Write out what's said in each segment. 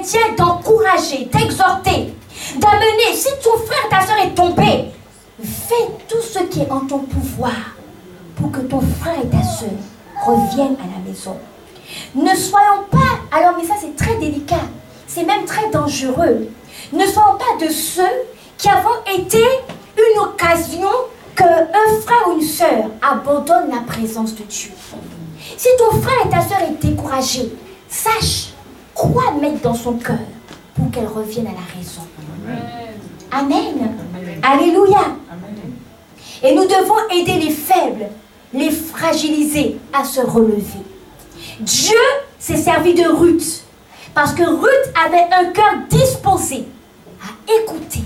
chrétien d'encourager, d'exhorter, d'amener. Si ton frère, ta soeur est tombé, fais tout ce qui est en ton pouvoir pour que ton frère et ta soeur reviennent à la maison. Ne soyons pas, alors mais ça c'est très délicat, c'est même très dangereux. Ne soyons pas de ceux qui avons été une occasion qu'un frère ou une sœur abandonne la présence de Dieu. Si ton frère et ta sœur est découragé, sache quoi mettre dans son cœur pour qu'elle revienne à la raison. Amen. Amen. Alléluia. Amen. Et nous devons aider les faibles, les fragiliser à se relever. Dieu s'est servi de Ruth parce que Ruth avait un cœur disposé à écouter,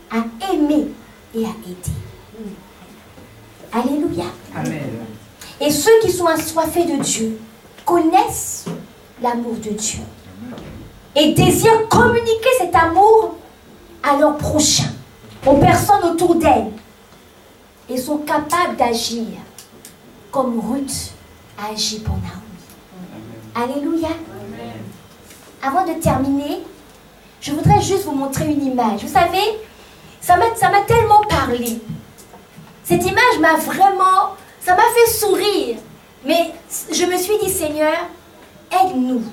à aimer et à aider. Alléluia. Amen. Et ceux qui sont assoiffés de Dieu connaissent l'amour de Dieu et désirent communiquer cet amour à leurs prochains, aux personnes autour d'elles, et sont capables d'agir comme Ruth a agi pour Naomi. Alléluia. Amen. Avant de terminer, je voudrais juste vous montrer une image. Vous savez, ça m'a tellement parlé. Cette image m'a vraiment, ça m'a fait sourire. Mais je me suis dit, Seigneur, aide-nous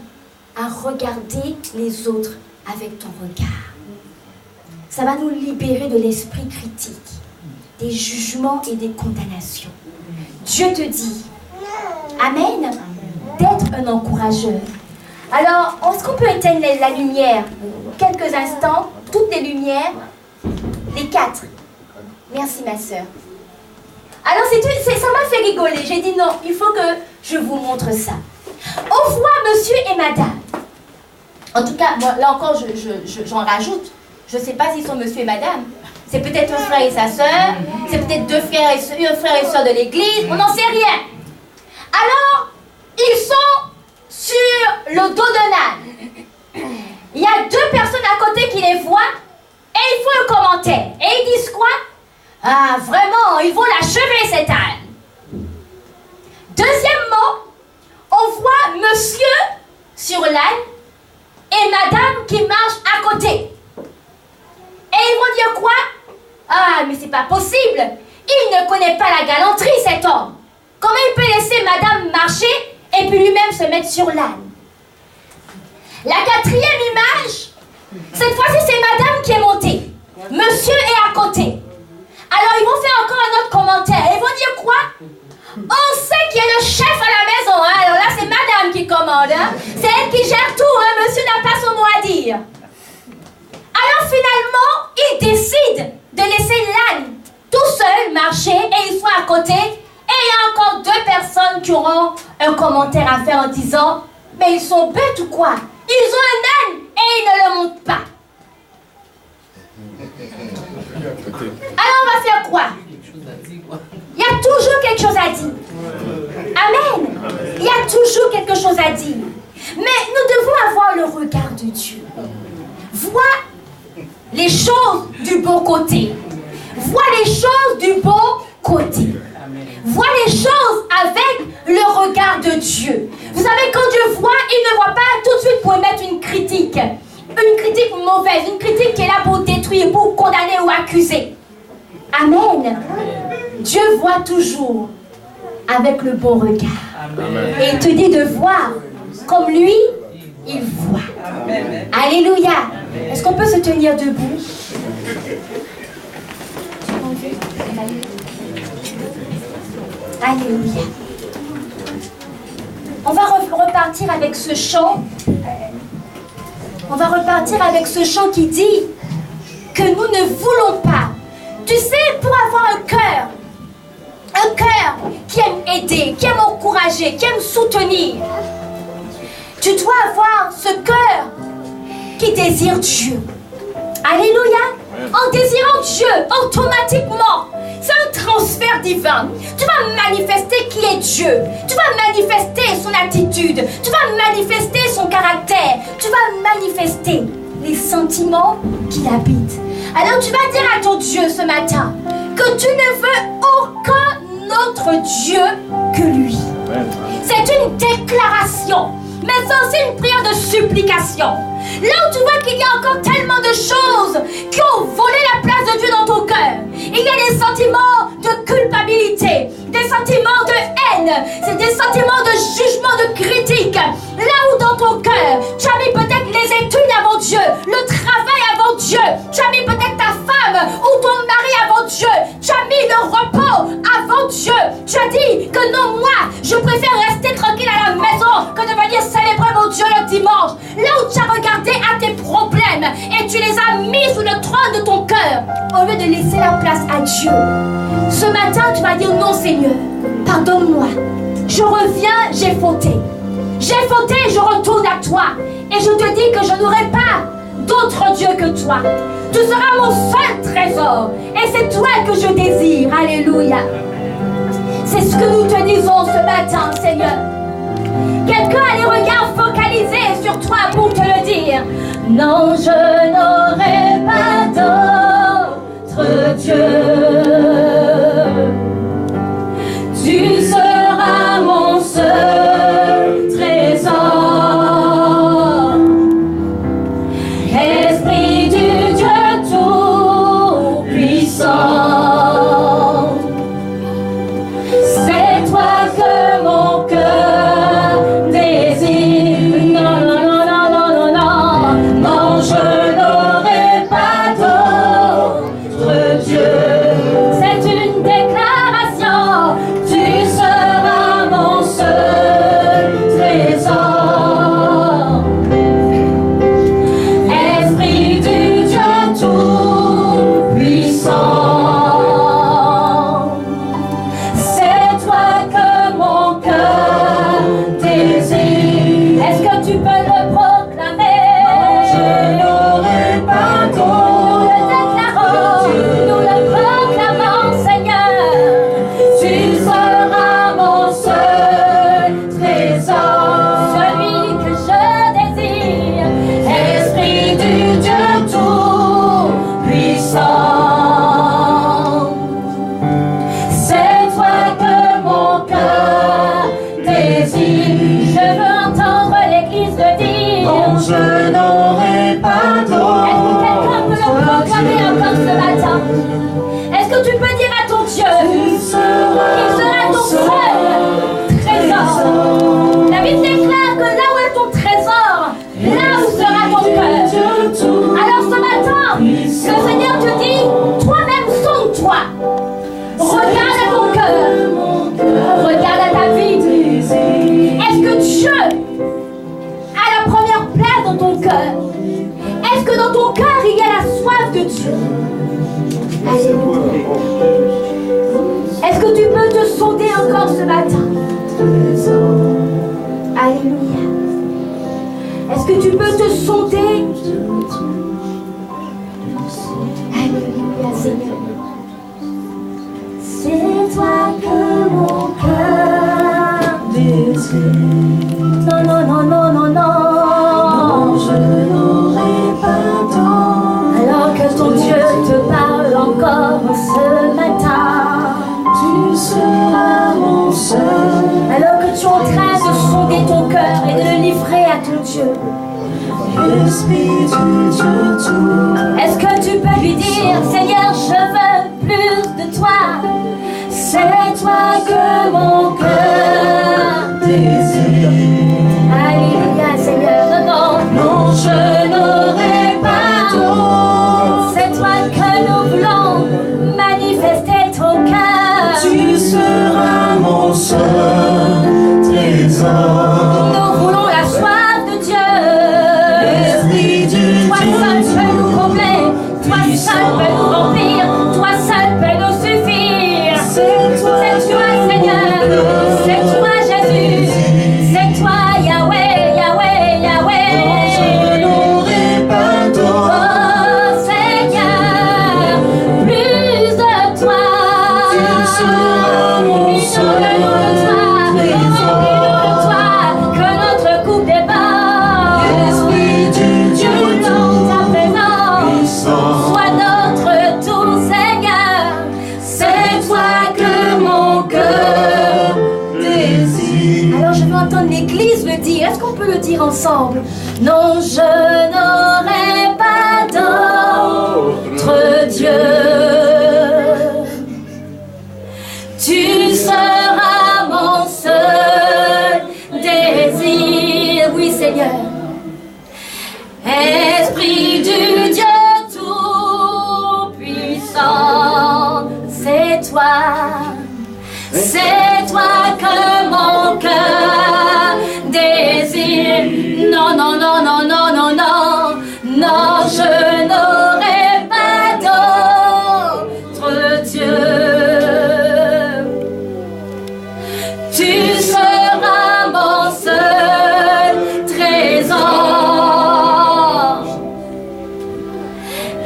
à regarder les autres avec ton regard. Ça va nous libérer de l'esprit critique, des jugements et des condamnations. Dieu te dit, Amen, d'être un encourageur. Alors, est-ce qu'on peut éteindre la lumière quelques instants, toutes les lumières, les 4. Merci ma soeur. Alors ça m'a fait rigoler. J'ai dit non, il faut que je vous montre ça. On voit monsieur et madame. En tout cas, moi, là encore, j'en rajoute. Je ne sais pas s'ils sont monsieur et madame. C'est peut-être un frère et sa soeur. C'est peut-être un frère et soeur de l'église. On n'en sait rien. Alors, ils sont sur le dos d'un âne. Il y a 2 personnes à côté qui les voient et ils font un commentaire. Et ils disent quoi? Ah, vraiment, ils vont l'achever cet âne. Deuxièmement, on voit monsieur sur l'âne et madame qui marche à côté. Et ils vont dire quoi? Ah, mais c'est pas possible. Il ne connaît pas la galanterie, cet homme. Comment il peut laisser madame marcher et puis lui-même se mettre sur l'âne? La 4e image, cette fois-ci c'est madame qui est montée. Monsieur est à côté. Alors ils vont faire encore un autre commentaire. Ils vont dire quoi? On sait qu'il y a le chef à la maison. Hein? Alors là c'est madame qui commande. Hein? C'est elle qui gère tout. Hein? Monsieur n'a pas son mot à dire. Alors finalement, ils décident de laisser l'âne tout seul marcher et ils sont à côté. Et il y a encore 2 personnes qui auront un commentaire à faire en disant mais ils sont bêtes ou quoi? Ils ont un âne et ils ne le montent pas. Alors on va faire quoi? Il y a toujours quelque chose à dire. Amen. Il y a toujours quelque chose à dire. Mais nous devons avoir le regard de Dieu. Vois les choses du bon côté. Vois les choses du bon côté. Vois les choses avec le regard de Dieu. Vous savez, quand Dieu voit, il ne voit pas tout de suite pour émettre une critique. Une critique mauvaise, une critique qui est là pour détruire, pour condamner ou accuser. Amen. Dieu voit toujours avec le bon regard. Amen. Et il te dit de voir comme lui, il voit. Amen. Alléluia. Est-ce qu'on peut se tenir debout? Alléluia. On va repartir avec ce chant. On va repartir avec ce chant qui dit que nous ne voulons pas. Tu sais, pour avoir un cœur qui aime aider, qui aime encourager, qui aime soutenir, tu dois avoir ce cœur qui désire Dieu. Alléluia. En désirant Dieu, automatiquement, c'est un transfert divin. Tu vas manifester qui est Dieu. Tu vas manifester son attitude. Tu vas manifester son caractère. Tu vas manifester les sentiments qui l'habitent. Alors tu vas dire à ton Dieu ce matin que tu ne veux aucun autre Dieu que lui. C'est une déclaration. mais c'est aussi une prière de supplication. Là où tu vois qu'il y a encore tellement de choses qui ont volé la place de Dieu dans ton cœur, il y a des sentiments de culpabilité, des sentiments de haine, c'est des sentiments de jugement, de critique. Là où dans ton cœur, tu as mis peut-être les études avant Dieu, le travail avant Dieu, tu as mis peut-être ta femme ou ton mari avant Dieu, tu as mis le repos avant Dieu, tu as dit que non, moi, je préfère rester tranquille à la maison que de venir célébrer mon Dieu le dimanche. Là où tu as regardé à tes problèmes et tu les as mis sous le trône de ton cœur, au lieu de laisser la place à Dieu, ce matin, tu vas dire non, Seigneur, pardonne-moi, je reviens, j'ai fauté, je retourne à toi et je te dis que je n'aurai pas d'autre Dieu que toi. Tu seras mon seul trésor et c'est toi que je désire. Alléluia. C'est ce que nous te disons ce matin, Seigneur. Quelqu'un a les regards focalisés sur toi pour te le dire. Non, je n'aurai pas d'autre Dieu. Tu seras mon seul trésor. Esprit du Dieu Tout-Puissant, c'est toi que mon cœur désire. Non, non, non, non, non, non, non, non, je n'aurai pas d'autre Dieu. C'est une déclaration, tu seras mon seul trésor. Esprit du Dieu Tout-Puissant, c'est toi que mon cœur désire. Est-ce que tu peux le proclamer? Je n'aurai pas d'autre. Nous le proclamons, Seigneur. Tu seras mon seul trésor, celui que je désire. Esprit du Dieu Tout-Puissant, c'est toi que mon cœur désire. Je veux entendre l'Église le dire. Non, je n'aurai pas d'autre. Est-ce que quelqu'un peut le proclamer encore ce matin? Est-ce que tu peux dire à ton Dieu qu'il sera ton seul trésor? La Bible déclare que là où est ton trésor, là où sera ton cœur. Alors ce matin, le Seigneur te dit, toi-même sonde-toi. Regarde à ton cœur. Regarde à ta vie. Est-ce que Dieu a la première place dans ton cœur? Est-ce que dans ton cœur il y a la soif de Dieu? Alléluia. Est-ce que tu peux te sonder encore ce matin? Alléluia. Est-ce que tu peux te sonder? Alléluia, Seigneur. C'est toi que mon cœur désire. Non, non, non, non, non, non. Je n'aurai pas d'autre. Alors que ton Dieu te parle encore ce matin. Tu seras mon seul. Alors que tu es en train de sonder ton cœur et de le livrer à ton Dieu. Esprit du Dieu Tout. Est-ce que tu peux lui dire, Seigneur, je veux plus de toi. C'est toi que mon cœur désire. Alléluia, Seigneur. Non, non, Non, je n'aurai pas d'autre. c'est toi que nous voulons manifester ton cœur. Tu seras mon seul trésor. Nous voulons la soif de Dieu. Esprit du Toi seul Dieu peux nous combler. Toi seul peux nous remplir. Toi seul peux nous suffire. C'est toi, C'est toi, Seigneur. C'est toi, Jésus. C'est toi, Yahweh, Yahweh, Yahweh. Je n'aurai pas d'autre. Oh Seigneur, plus de toi. Tu seras mon seul trésor. De toi, que notre coupe déborde. Esprit du Dieu Dans ta présence, Tout-Puissant, sois notre tout ensemble. Non, je n'aurai pas d'autre Dieu. Tu seras mon seul désir. Oui, Seigneur. Esprit du Dieu tout-puissant, c'est toi que mon cœur désire. Non, non, non, non, non, non, non, non, je n'aurai pas d'autre Dieu. Tu seras mon seul trésor.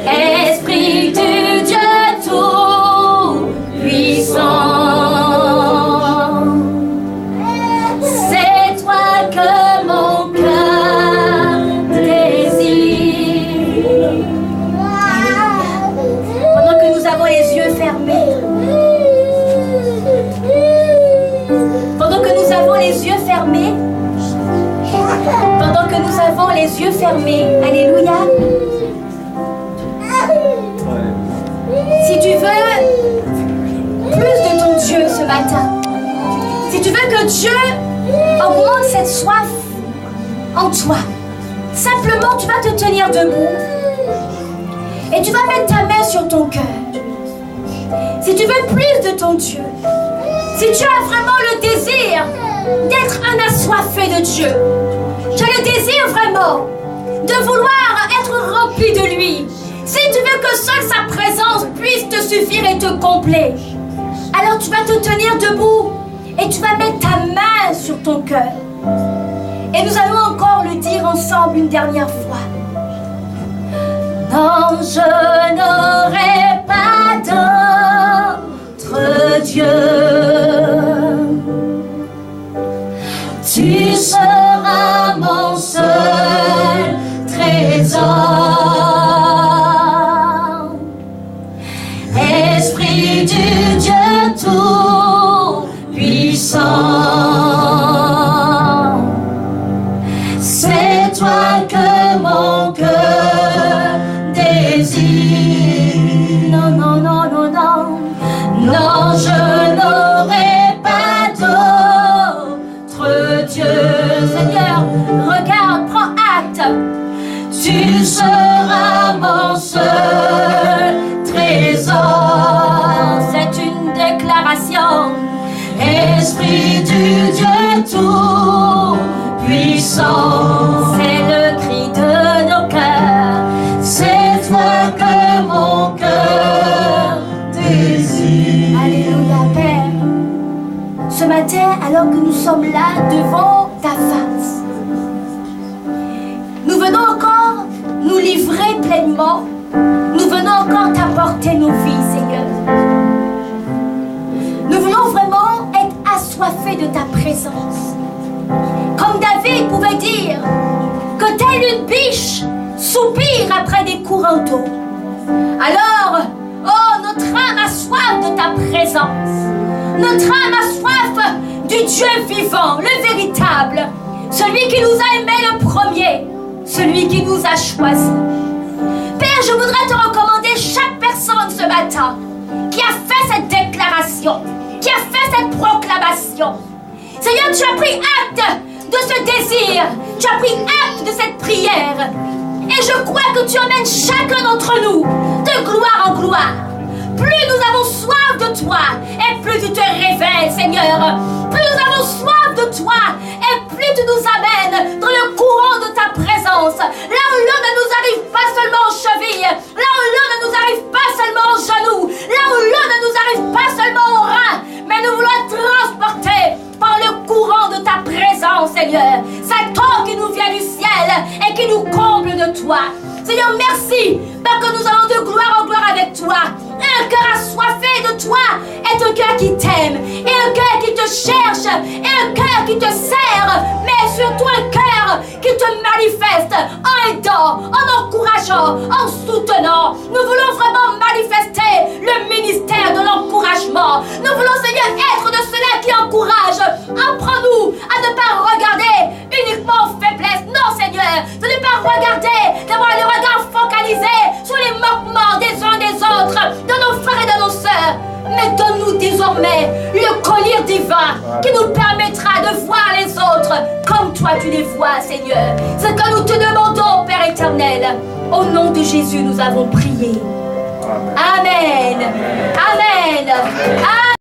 Esprit du Dieu tout-puissant, c'est toi que mon cœur désire. Pendant que nous avons les yeux fermés, pendant que nous avons les yeux fermés, pendant que nous avons les yeux fermés, alléluia. Si tu veux plus de ton Dieu ce matin, si tu veux que Dieu augmente cette soif en toi, simplement tu vas te tenir debout et tu vas mettre ta main sur ton cœur. Si tu veux plus de ton Dieu, si tu as vraiment le désir d'être un assoiffé de Dieu, tu as le désir vraiment de vouloir être rempli de lui, si tu veux que seule sa présence puisse te suffire et te combler, alors tu vas te tenir debout et tu vas mettre ta main sur ton cœur. Et nous allons encore le dire ensemble une dernière fois. Non, je n'aurai pas d'autre Dieu. Tu seras mon seul trésor. Esprit du Dieu tout-puissant, c'est toi que mon cœur désire. Non, non, non, non, non, non, je n'aurai pas d'autre Dieu. Seigneur, regarde, prends acte. Tu seras mon seul trésor. C'est une déclaration. Esprit du Dieu tout-puissant, c'est le cri de nos cœurs. C'est toi que mon cœur désire. Alléluia, Père. Ce matin, alors que nous sommes là devant ta face, nous venons encore nous livrer pleinement. Nous venons encore t'apporter nos vies, Seigneur. Nous voulons vraiment être assoiffés de ta présence. Comme David pouvait dire que telle une biche soupire après des courants d'eau. Alors, oh, notre âme a soif de ta présence. Notre âme a soif du Dieu vivant, le véritable. Celui qui nous a aimés le premier. Celui qui nous a choisis. Père, je voudrais te recommander chaque personne ce matin qui a fait cette déclaration, qui a fait cette proclamation. Seigneur, tu as pris acte de ce désir, tu as pris acte de cette prière. Et je crois que tu emmènes chacun d'entre nous de gloire en gloire. Plus nous avons soif de toi, et plus tu te révèles, Seigneur. Plus nous avons soif de toi, et plus tu nous amènes dans le courant de ta présence. Là où l'eau ne nous arrive pas seulement aux chevilles, là où l'eau ne nous arrive pas seulement aux genoux, là où l'eau ne nous arrive pas seulement aux reins, mais nous voulons être transportés par le courant de ta présence, Seigneur. Cette eau qui nous vient du ciel et qui nous comble de toi. Seigneur, merci parce que nous allons de gloire en gloire avec toi. Un cœur assoiffé de toi est un cœur qui t'aime, et un cœur qui te cherche, et un cœur qui te sert, mais surtout un cœur qui te manifeste en aidant, en encourageant, en soutenant. Nous voulons vraiment manifester le ministère de l'encouragement. Nous voulons, Seigneur, être de ceux-là qui encouragent. Apprends-nous à ne pas regarder uniquement aux faiblesses. Non, regarder, d'avoir le regard focalisé sur les manquements des uns des autres, de nos frères et de nos sœurs. Mais donne-nous désormais le collier divin qui nous permettra de voir les autres comme toi tu les vois, Seigneur. C'est ce que nous te demandons, Père éternel. Au nom de Jésus, nous avons prié. Amen. Amen. Amen. Amen.